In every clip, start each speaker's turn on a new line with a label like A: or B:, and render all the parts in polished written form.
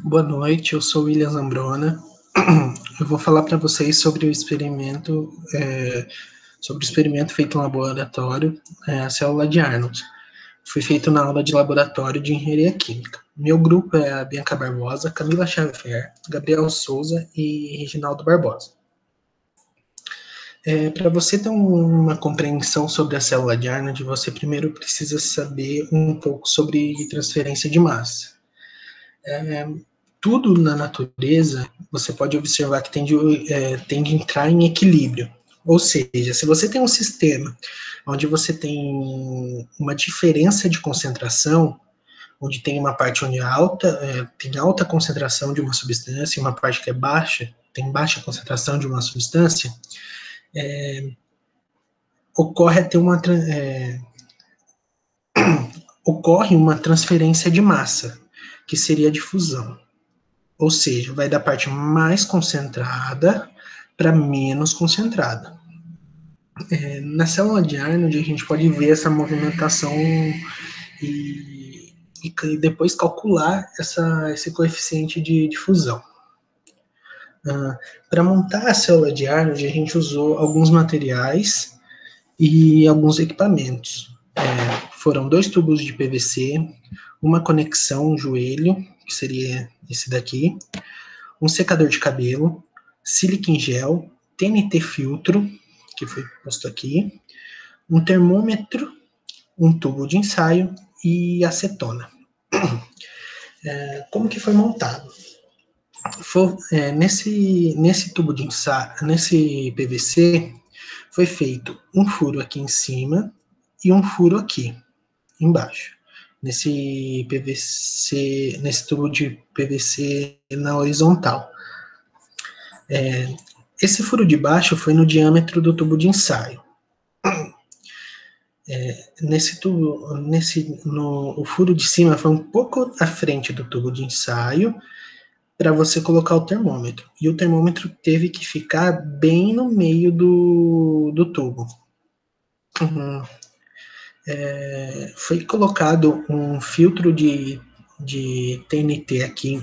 A: Boa noite, eu sou William Zambrona. Eu vou falar para vocês sobre o experimento, feito no laboratório, a célula de Arnold. Foi feito na aula de laboratório de engenharia química. Meu grupo é a Bianca Barbosa, Camila Xavier, Gabriel Souza e Reginaldo Barbosa. Para você ter uma compreensão sobre a célula de Arnold, você primeiro precisa saber um pouco sobre transferência de massa. Tudo na natureza, você pode observar que tende a entrar em equilíbrio. Ou seja, se você tem um sistema onde você tem uma diferença de concentração, onde tem uma parte onde tem alta concentração de uma substância e uma parte que é baixa, tem baixa concentração de uma substância, ocorre uma transferência de massa, que seria a difusão. Ou seja, vai da parte mais concentrada para menos concentrada. Na célula de Arnold, a gente pode ver essa movimentação e depois calcular esse coeficiente de difusão. Para montar a célula de Arnold, a gente usou alguns materiais e alguns equipamentos. Foram 2 tubos de PVC, uma conexão, um joelho, que seria esse daqui, um secador de cabelo, sílica em gel, TNT filtro, que foi posto aqui, um termômetro, um tubo de ensaio e acetona. Como que foi montado? Nesse tubo de ensaio, nesse PVC, foi feito um furo aqui em cima e um furo aqui embaixo. Nesse tubo de PVC na horizontal. Esse furo de baixo foi no diâmetro do tubo de ensaio. O furo de cima foi um pouco à frente do tubo de ensaio para você colocar o termômetro. E o termômetro teve que ficar bem no meio do tubo. Foi colocado um filtro de TNT aqui,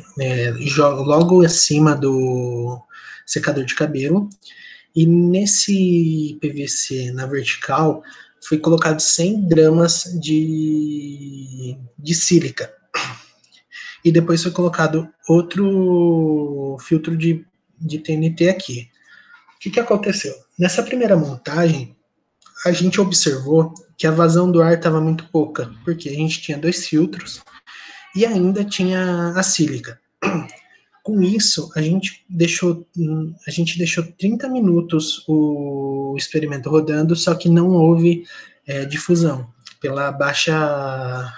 A: logo acima do secador de cabelo, e nesse PVC na vertical foi colocado 100 gramas de sílica. E depois foi colocado outro filtro de TNT aqui. O que aconteceu? Nessa primeira montagem, a gente observou que a vazão do ar estava muito pouca, porque a gente tinha 2 filtros e ainda tinha a sílica. Com isso, a gente deixou 30 minutos o experimento rodando, só que não houve difusão pela baixa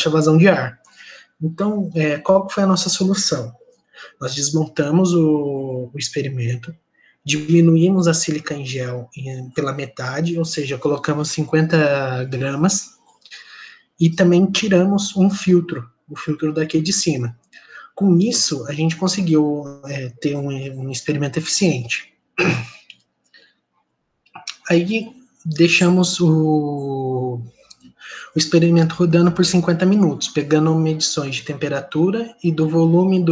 A: vazão de ar. Então, qual foi a nossa solução? Nós desmontamos o experimento, diminuímos a sílica em gel pela metade, ou seja, colocamos 50 gramas, e também tiramos um filtro, o filtro daqui de cima. Com isso, a gente conseguiu ter um experimento eficiente. Aí, deixamos o experimento rodando por 50 minutos, pegando medições de temperatura e do volume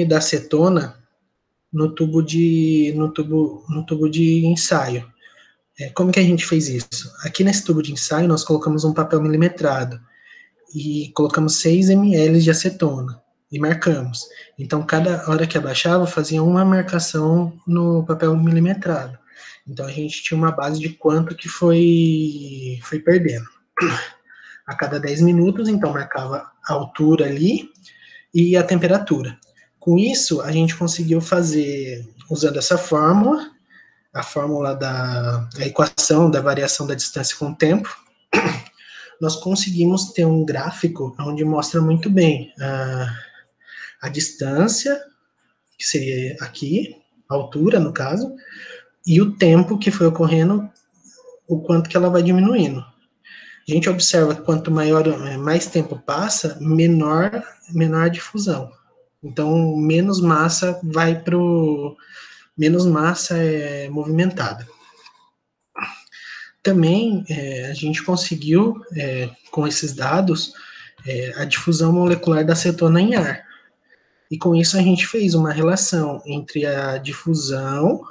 A: da acetona no tubo de ensaio. Como que a gente fez isso? Aqui nesse tubo de ensaio, nós colocamos um papel milimetrado e colocamos 6 ml de acetona e marcamos. Então, cada hora que abaixava, fazia uma marcação no papel milimetrado. Então, a gente tinha uma base de quanto que foi perdendo. A cada 10 minutos, então, marcava a altura ali e a temperatura. Com isso, a gente conseguiu fazer, usando essa fórmula, a fórmula da equação da variação da distância com o tempo, nós conseguimos ter um gráfico onde mostra muito bem a distância, que seria aqui, a altura, no caso, e o tempo que foi ocorrendo, o quanto que ela vai diminuindo. A gente observa que quanto mais tempo passa, menor a difusão. Então, menos massa é movimentada. Também a gente conseguiu, com esses dados, a difusão molecular da cetona em ar. E com isso a gente fez uma relação entre a difusão,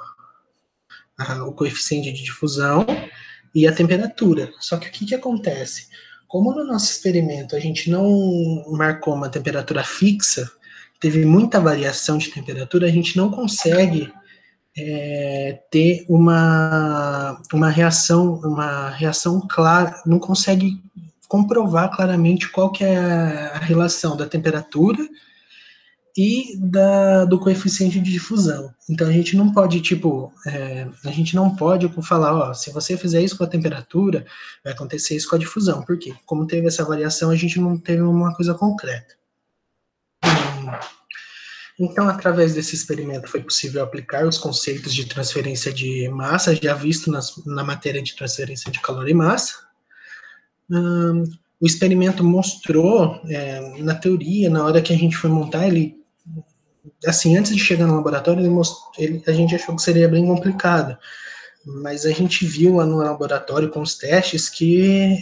A: o coeficiente de difusão e a temperatura. Só que o que acontece? Como no nosso experimento a gente não marcou uma temperatura fixa, teve muita variação de temperatura, a gente não consegue ter uma reação clara, não consegue comprovar claramente qual que é a relação da temperatura e do coeficiente de difusão. Então a gente não pode, a gente não pode falar, ó, se você fizer isso com a temperatura, vai acontecer isso com a difusão. Por quê? Como teve essa variação, a gente não teve uma coisa concreta. Então, através desse experimento, foi possível aplicar os conceitos de transferência de massa, já visto na matéria de transferência de calor e massa. O experimento mostrou, na teoria, na hora que a gente foi montar, ele, assim, antes de chegar no laboratório, a gente achou que seria bem complicado, mas a gente viu lá no laboratório com os testes que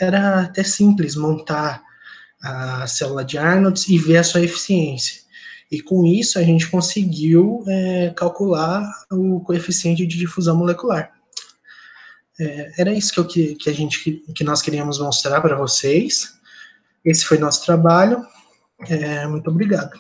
A: era até simples montar a célula de Arnold e ver a sua eficiência. E com isso a gente conseguiu calcular o coeficiente de difusão molecular. Era isso que nós queríamos mostrar para vocês. Esse foi nosso trabalho. Muito obrigado.